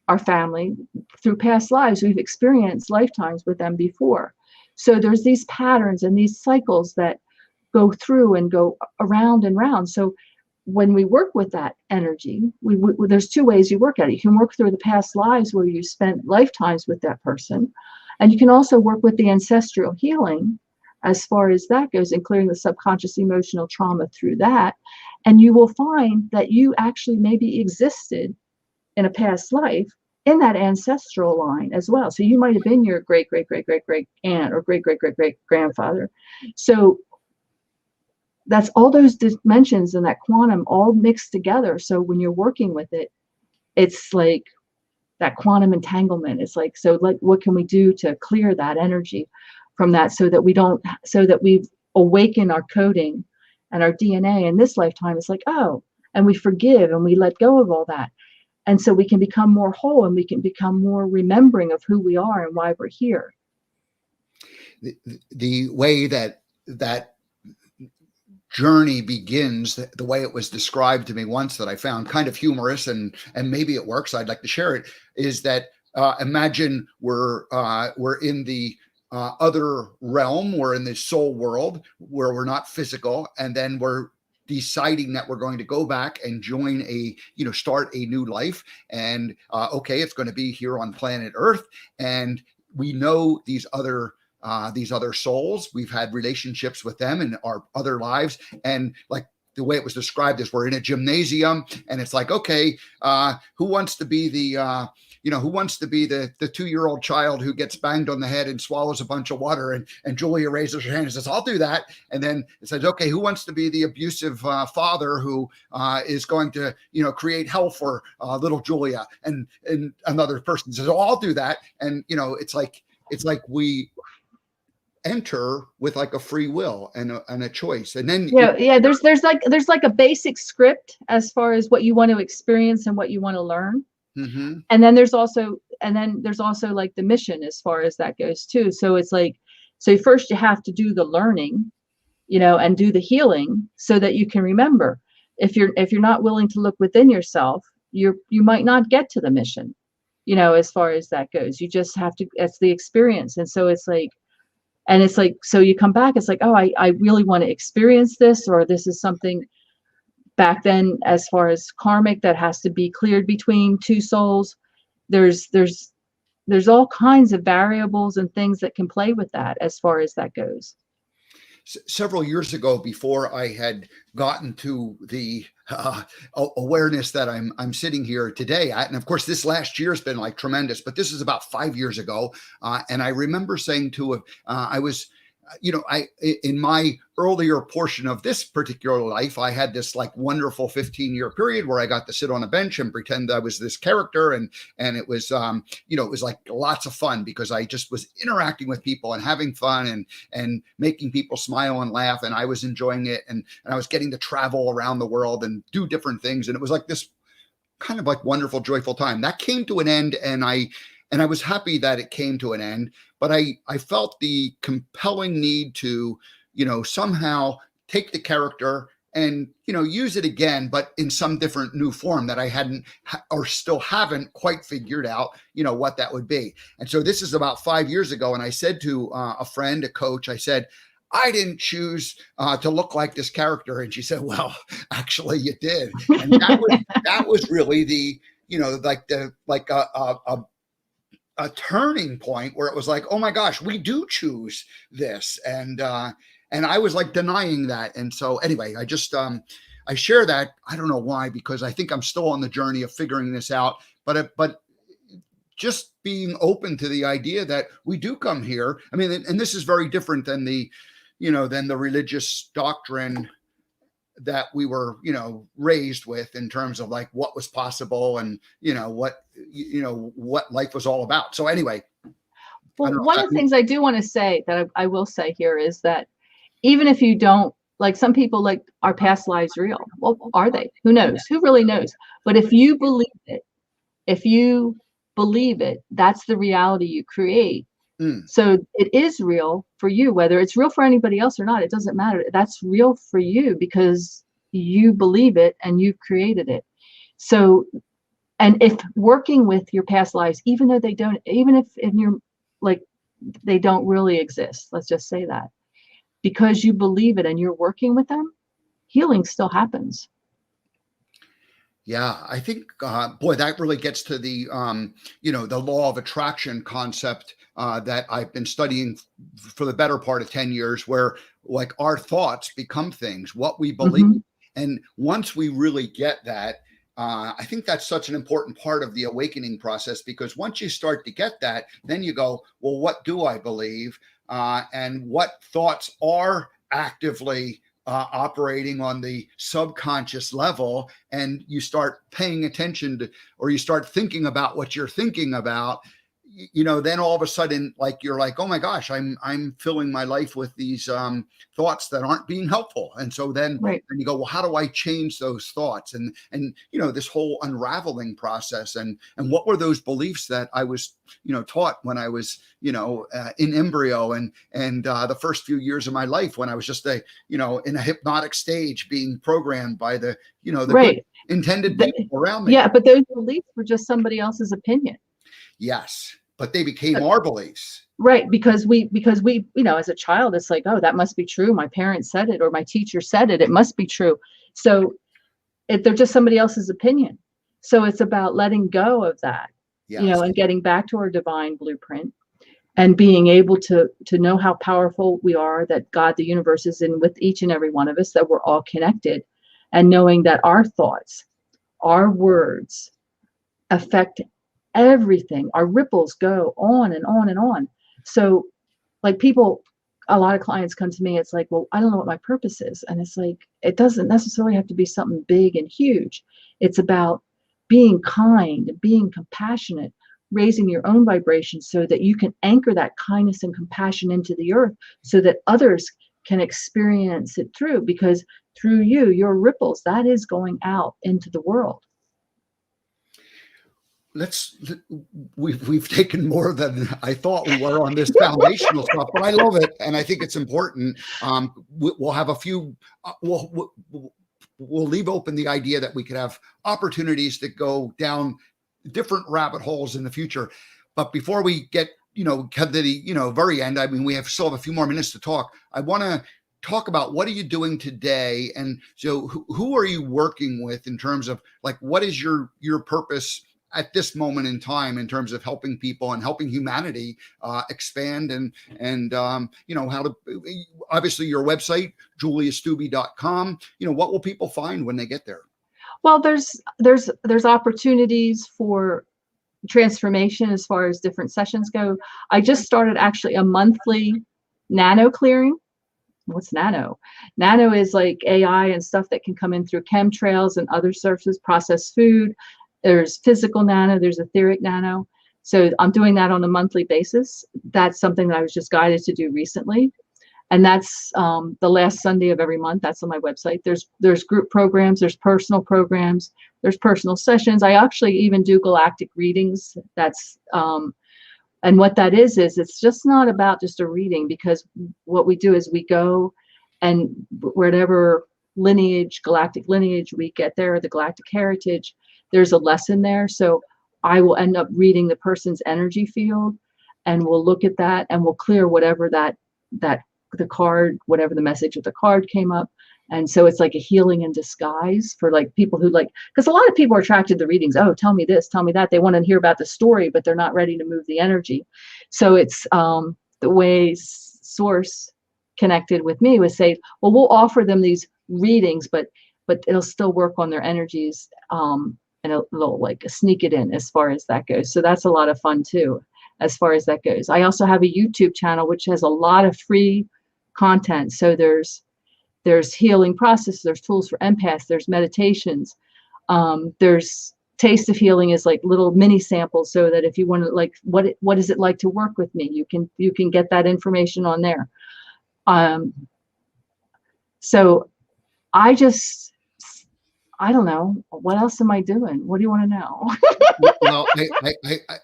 our family through past lives. We've experienced lifetimes with them before. So there's these patterns and these cycles that go through and go around and round. So when we work with that energy, there's two ways you work at it. You can work through the past lives where you spent lifetimes with that person, and you can also work with the ancestral healing as far as that goes, and clearing the subconscious emotional trauma through that. And you will find that you actually maybe existed in a past life in that ancestral line as well. So you might have been your great, great, great, great, great aunt or great, great, great, great grandfather. So that's all those dimensions and that quantum all mixed together. So when you're working with it, it's like that quantum entanglement. It's like, so like, what can we do to clear that energy from that, so that we've awakened our coding and our DNA in this lifetime? It's like, oh, and we forgive and we let go of all that. And so we can become more whole, and we can become more remembering of who we are and why we're here. The way that journey begins, the way it was described to me once, that I found kind of humorous, and maybe it works, I'd like to share it, is that imagine we're in the other realm, we're in the soul world where we're not physical, and then we're deciding that we're going to go back and join start a new life. And okay, it's going to be here on planet Earth, and we know these other souls. We've had relationships with them in our other lives, and like the way it was described is we're in a gymnasium, and it's like, okay, who wants to be the 2-year-old child who gets banged on the head and swallows a bunch of water? And Julia raises her hand and says, I'll do that. And then it says, okay, who wants to be the abusive father who is going to, create hell for little Julia? And another person says, oh, I'll do that. And, it's like we enter with like a free will and a choice. And then there's like a basic script as far as what you want to experience and what you want to learn. Mm-hmm. And then there's also like the mission as far as that goes too. So it's like, so first you have to do the learning, and do the healing so that you can remember. If you're not willing to look within yourself, you might not get to the mission, as far as that goes. You just have to, that's the experience. And so it's like, so you come back, it's like, oh, I really want to experience this, or this is something back then as far as karmic that has to be cleared between two souls. There's all kinds of variables and things that can play with that as far as that goes. Several years ago, before I had gotten to the awareness that I'm sitting here today at, and of course this last year has been like tremendous, but this is about 5 years ago, and I remember saying to I was, in my earlier portion of this particular life, I had this like wonderful 15-year period where I got to sit on a bench and pretend I was this character. And it was, it was like lots of fun, because I just was interacting with people and having fun and making people smile and laugh. And I was enjoying it. And I was getting to travel around the world and do different things. And it was like this kind of like wonderful, joyful time that came to an end. And I was happy that it came to an end, but I felt the compelling need to, somehow take the character and, use it again, but in some different new form that I hadn't or still haven't quite figured out, what that would be. And so this is about 5 years ago. And I said to a friend, a coach, I said, I didn't choose to look like this character. And she said, well, actually you did. And that was really the, a turning point where it was like, oh my gosh, we do choose this. And I was like denying that. And so anyway, I just, I share that. I don't know why, because I think I'm still on the journey of figuring this out, but just being open to the idea that we do come here. I mean, and this is very different than the religious doctrine that we were, raised with in terms of like what was possible and, what life was all about. So anyway. Well, one of the things I do want to say that I will say here is that even if you don't, like some people like, are past lives real? Well, are they? Who knows? Who really knows? But if you believe it, that's the reality you create. So it is real for you, whether it's real for anybody else or not, it doesn't matter. That's real for you because you believe it and you've created it. So And if working with your past lives, even though they don't, even if in your, like, they don't really exist, let's just say that, because you believe it and you're working with them, healing still happens. Yeah, I think, boy, that really gets to the, the law of attraction concept that I've been studying for the better part of 10 years, where like our thoughts become things, what we believe. Mm-hmm. And once we really get that, I think that's such an important part of the awakening process, because once you start to get that, then you go, well, what do I believe? And what thoughts are actively operating on the subconscious level, and you start paying attention to, or you start thinking about what you're thinking about, then all of a sudden, like, you're like, oh my gosh, I'm filling my life with these thoughts that aren't being helpful. And so then, Right. and you go, well, how do I change those thoughts? And this whole unraveling process, and what were those beliefs that I was taught when I was in embryo, and the first few years of my life, when I was just in a hypnotic stage, being programmed by the the Right. good intended people around me. Yeah, but those beliefs were just somebody else's opinion. Yes, but they became our beliefs. Right, because we as a child, it's like, oh, that must be true. My parents said it, or my teacher said it. It must be true. So they're just somebody else's opinion. So it's about letting go of that, Yes. and getting back to our divine blueprint, and being able to know how powerful we are, that God, the universe, is in with each and every one of us, that we're all connected, and knowing that our thoughts, our words affect everything. Our ripples go on and on and on. So, like, a lot of clients come to me, it's like, well, I don't know what my purpose is. And it's like, it doesn't necessarily have to be something big and huge. It's about being kind, being compassionate, raising your own vibration so that you can anchor that kindness and compassion into the earth, so that others can experience it through, because through you, your ripples, that is going out into the world. We've taken more than I thought we were on this foundational stuff, but I love it, and I think it's important. We'll have a few. We'll leave open the idea that we could have opportunities to go down different rabbit holes in the future. But before we get to the very end, I mean, we still have a few more minutes to talk. I want to talk about, what are you doing today, and so who are you working with in terms of, like, what is your purpose at this moment in time, in terms of helping people and helping humanity expand, and how to, obviously your website, juliastubbe.com, what will people find when they get there? Well, there's opportunities for transformation as far as different sessions go. I just started actually a monthly nano clearing. What's nano? Nano is like AI and stuff that can come in through chemtrails and other sources, processed food. There's physical nano, there's etheric nano. So I'm doing that on a monthly basis. That's something that I was just guided to do recently. And that's the last Sunday of every month. That's on my website. There's group programs, there's personal programs, there's personal sessions. I actually even do galactic readings. That's and what that is it's just not about just a reading, because what we do is we go, and whatever lineage, galactic lineage we get there, the galactic heritage, there's a lesson there. So I will end up reading the person's energy field, and we'll look at that, and we'll clear whatever the card, whatever the message of the card came up. And so it's like a healing in disguise for, like, people who, like, because a lot of people are attracted to readings. Oh, tell me this, tell me that. They want to hear about the story, but they're not ready to move the energy. So it's the way Source connected with me was say, well, we'll offer them these readings, but it'll still work on their energies, and it'll like sneak it in as far as that goes. So that's a lot of fun too, as far as that goes. I also have a YouTube channel which has a lot of free content. So there's healing processes, there's tools for empaths, there's meditations, there's taste of healing is like little mini samples, so that if you want to, like, what is it like to work with me, you can get that information on there. I don't know. What else am I doing? What do you want to know? Well,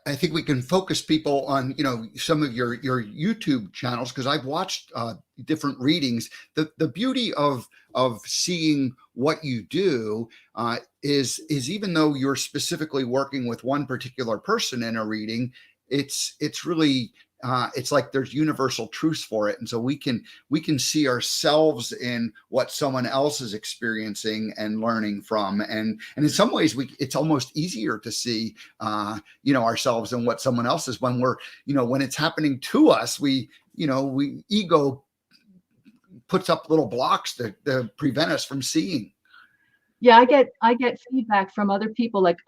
I think we can focus people on, some of your YouTube channels, because I've watched different readings. The beauty of seeing what you do is even though you're specifically working with one particular person in a reading, it's really it's like there's universal truths for it, and so we can see ourselves in what someone else is experiencing and learning from, and in some ways it's almost easier to see ourselves in what someone else is when we're when it's happening to us. We ego puts up little blocks to prevent us from seeing. Yeah, I get feedback from other people. Like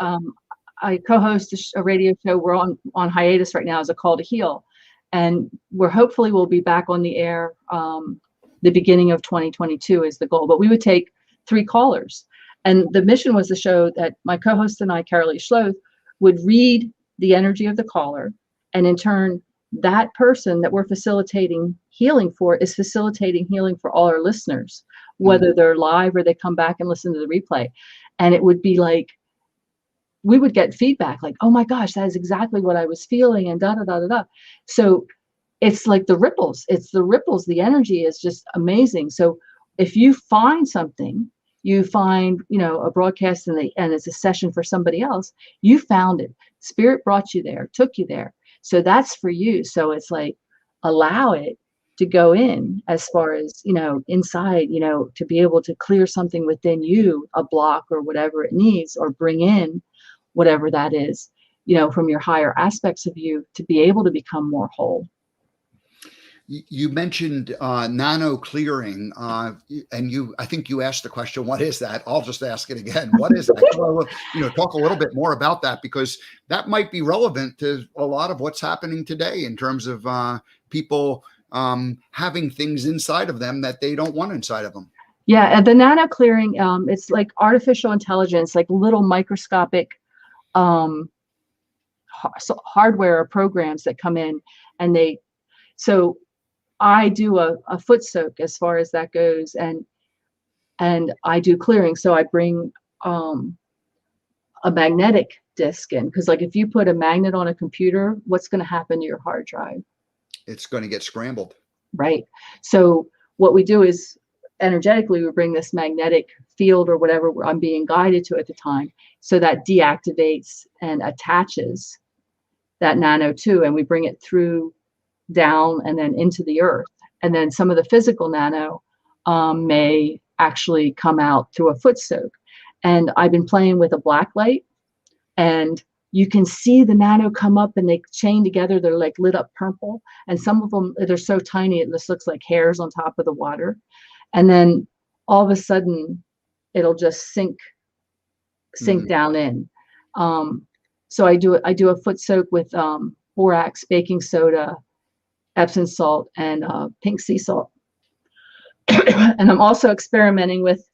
I co-host a radio show. We're on hiatus right now as a call to heal, and hopefully we'll be back on the air the beginning of 2022 is the goal. But we would take 3 callers, and the mission was to show that my co-host and I, Carolee Schloth, would read the energy of the caller, and in turn, that person that we're facilitating healing for is facilitating healing for all our listeners, whether they're live or they come back and listen to the replay. And it would be like, we would get feedback like, oh my gosh, that is exactly what I was feeling, and da da da da da. So it's like the ripples. It's the ripples. The energy is just amazing. So if you find something, you find a broadcast and it's a session for somebody else, you found it. Spirit brought you there, took you there. So that's for you. So it's like, allow it to go in as far as, inside, to be able to clear something within you, a block or whatever it needs, or bring in whatever that is, from your higher aspects of you to be able to become more whole. You mentioned nano clearing, and I think you asked the question, what is that? I'll just ask it again. What is that? Talk a little bit more about that, because that might be relevant to a lot of what's happening today in terms of people having things inside of them that they don't want inside of them. Yeah, and the nano clearing, it's like artificial intelligence, like little microscopic hardware or programs that come in, and so I do a foot soak as far as that goes, and I do clearing. So I bring a magnetic disc in, because like if you put a magnet on a computer, what's going to happen to your hard drive? It's going to get scrambled. Right. So what we do is energetically we bring this magnetic field or whatever I'm being guided to at the time, so that deactivates and attaches that nano to, and we bring it through down and then into the earth. And then some of the physical nano may actually come out through a foot soak. And I've been playing with a black light, and you can see the nano come up and they chain together. They're like lit up purple. And some of them, they're so tiny, it just looks like hairs on top of the water. And then all of a sudden it'll just sink down in. So I do a foot soak with borax, baking soda, Epsom salt, and pink sea salt. And I'm also experimenting with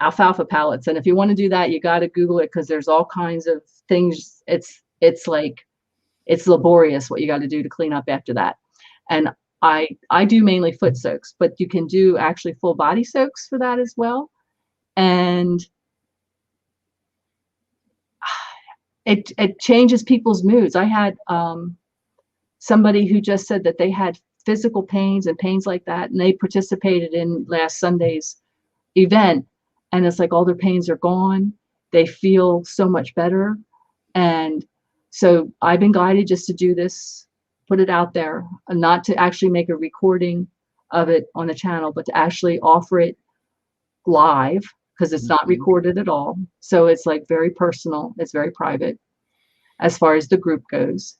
alfalfa pellets. And if you want to do that, you got to Google it, because there's all kinds of things. It's like, it's laborious what you got to do to clean up after that. And I do mainly foot soaks, but you can do actually full body soaks for that as well. And it changes people's moods. I had somebody who just said that they had physical pains and pains like that, and they participated in last Sunday's event, and it's like all their pains are gone. They feel so much better. And so I've been guided just to do this, put it out there, and not to actually make a recording of it on the channel, but to actually offer it live, because it's not recorded at all. So it's like very personal. It's very private as far as the group goes.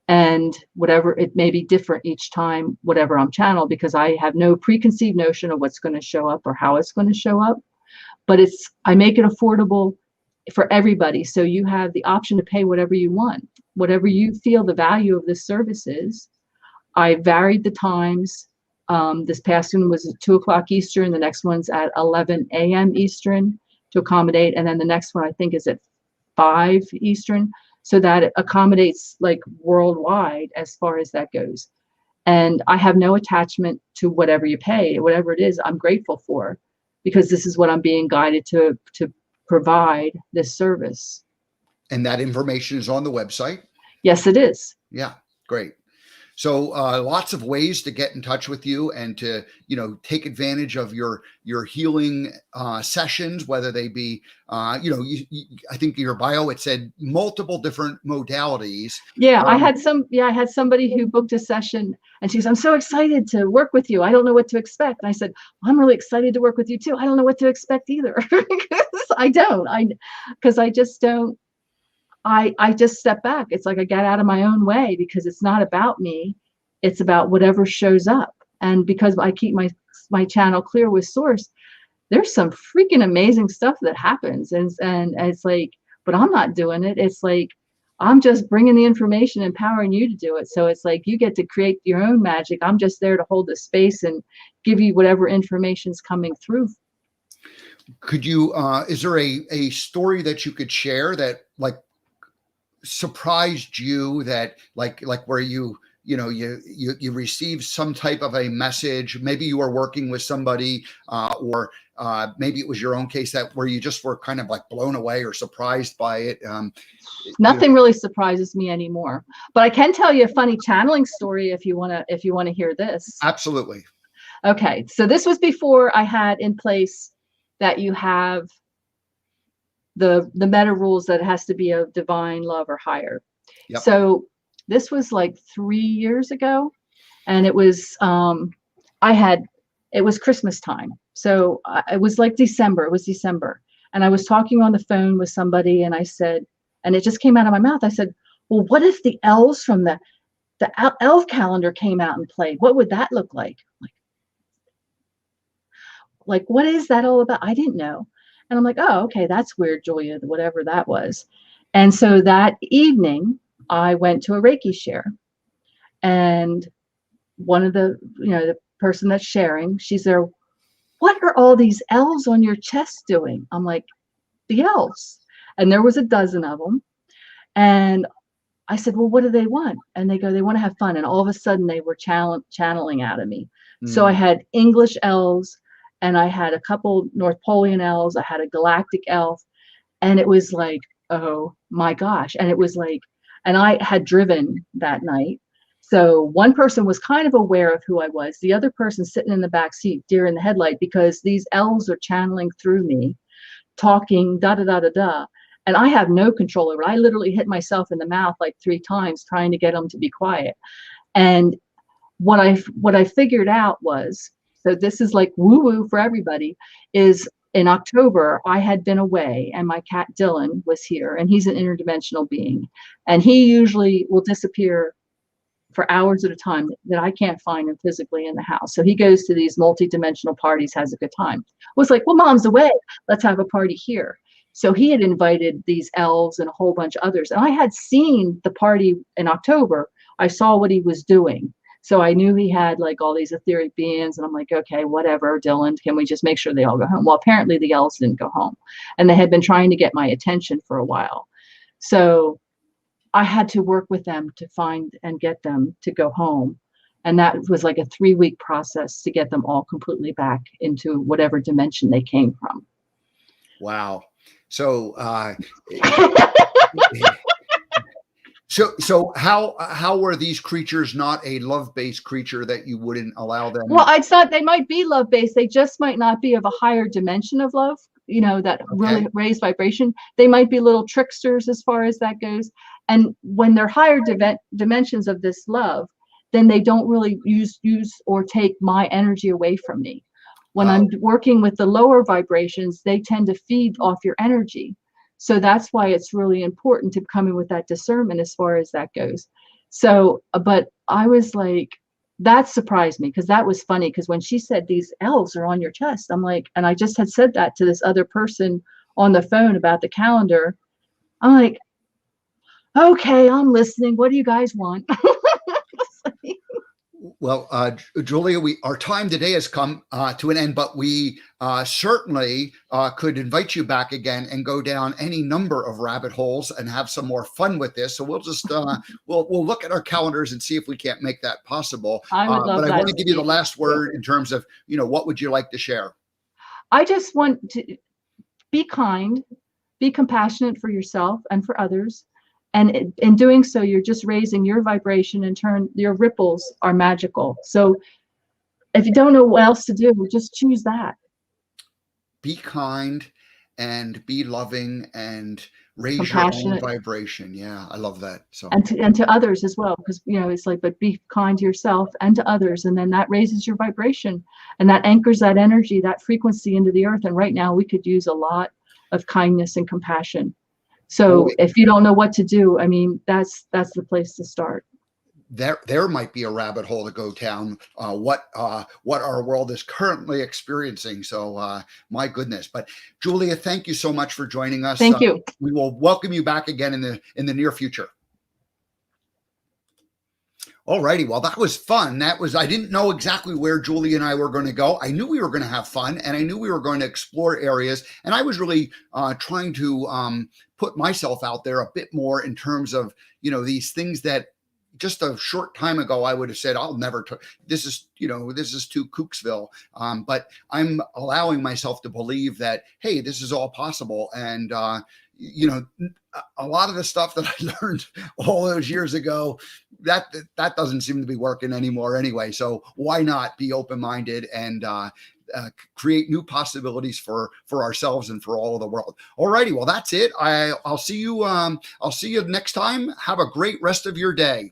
And whatever, it may be different each time, whatever I'm channeled, because I have no preconceived notion of what's going to show up or how it's going to show up. But I make it affordable for everybody. So you have the option to pay whatever you want, whatever you feel the value of this service is. I varied the times. This past one was at 2:00 Eastern. The next one's at 11 a.m. Eastern to accommodate. And then the next one I think is at 5 Eastern. So that it accommodates like worldwide as far as that goes. And I have no attachment to whatever you pay, whatever it is, I'm grateful for, because this is what I'm being guided to provide this service. And that information is on the website? Yes, it is. Yeah, great. So lots of ways to get in touch with you and to, take advantage of your healing sessions, whether they be, I think your bio, it said multiple different modalities. Yeah, I had somebody who booked a session and she goes, I'm so excited to work with you. I don't know what to expect. And I said, I'm really excited to work with you too. I don't know what to expect either. I just step back. It's like I get out of my own way because it's not about me. It's about whatever shows up. And because I keep my channel clear with source, there's some freaking amazing stuff that happens. And it's like, but I'm not doing it. It's like, I'm just bringing the information, empowering you to do it. So it's like, you get to create your own magic. I'm just there to hold the space and give you whatever information's coming through. Could you, is there a story that you could share that like surprised you, that like where you received some type of a message? Maybe you were working with somebody, or maybe it was your own case that where you just were kind of like blown away or surprised by it. Nothing really surprises me anymore, but I can tell you a funny channeling story if you want to hear this. Absolutely. Okay, so this was before I had in place that you have the meta rules that it has to be a divine love or higher. Yep. So this was like 3 years ago, and it was it was Christmas time. So it was like December. It was December, and I was talking on the phone with somebody, and I said, and it just came out of my mouth. I said, "Well, what if the elves from the elf calendar came out and played? What would that look like?" Like, what is that all about? I didn't know. And I'm like, oh, okay, that's weird, Julia, whatever that was. And so that evening, I went to a Reiki share. And one of the person that's sharing, she's there, what are all these elves on your chest doing? I'm like, the elves. And there was a dozen of them. And I said, well, what do they want? And they go, they want to have fun. And all of a sudden, they were channeling out of me. So I had English elves, and I had a couple North Polian elves. I had a galactic elf, and it was like, oh my gosh. And it was like, and I had driven that night. So one person was kind of aware of who I was. The other person sitting in the back seat, deer in the headlight, because these elves are channeling through me, talking da da da da da. And I have no control over it. I literally hit myself in the mouth like 3 times trying to get them to be quiet. And what I figured out was, so this is like woo-woo for everybody, is in October, I had been away and my cat Dylan was here, and he's an interdimensional being. And he usually will disappear for hours at a time that I can't find him physically in the house. So he goes to these multi-dimensional parties, has a good time. I was like, well, Mom's away. Let's have a party here. So he had invited these elves and a whole bunch of others. And I had seen the party in October. I saw what he was doing. So I knew he had like all these etheric beings, and I'm like, okay, whatever, Dylan, can we just make sure they all go home? Well, apparently the elves didn't go home, and they had been trying to get my attention for a while. So I had to work with them to find and get them to go home. And that was like a 3-week process to get them all completely back into whatever dimension they came from. Wow. So, So how were these creatures not a love-based creature that you wouldn't allow them? Well, I thought they might be love-based. They just might not be of a higher dimension of love, that really raised vibration. They might be little tricksters as far as that goes. And when they're higher dimensions of this love, then they don't really use or take my energy away from me. When I'm working with the lower vibrations, they tend to feed off your energy. So that's why it's really important to come in with that discernment as far as that goes. So, but I was like, that surprised me, because that was funny, because when she said these elves are on your chest, I'm like, and I just had said that to this other person on the phone about the calendar. I'm like, okay, I'm listening. What do you guys want? Well, Julia, our time today has come to an end, but we certainly could invite you back again and go down any number of rabbit holes and have some more fun with this. So we'll just we'll look at our calendars and see if we can't make that possible. I would love but that. I want to give you the last word in terms of, what would you like to share? I just want to, be kind, be compassionate for yourself and for others. And in doing so, you're just raising your vibration. In turn, your ripples are magical. So if you don't know what else to do, just choose that. Be kind and be loving and raise your own Compassionate. vibration. Yeah, I love that. So And to others as well, because it's like, but be kind to yourself and to others, and then that raises your vibration, and that anchors that energy, that frequency into the earth. And right now we could use a lot of kindness and compassion. So if you don't know what to do, I mean, that's the place to start. There might be a rabbit hole to go down, what our world is currently experiencing. So my goodness. But Julia, thank you so much for joining us. Thank you. We will welcome you back again in the near future. All righty. Well, that was fun. I didn't know exactly where Julie and I were going to go. I knew we were going to have fun, and I knew we were going to explore areas. And I was really trying to put myself out there a bit more in terms of, these things that just a short time ago I would have said, I'll never, this is too Kooksville. But I'm allowing myself to believe that, hey, this is all possible. And, a lot of the stuff that I learned all those years ago, that doesn't seem to be working anymore anyway. So why not be open-minded and create new possibilities for ourselves and for all of the world. All righty. Well, that's it. I'll see you next time. Have a great rest of your day.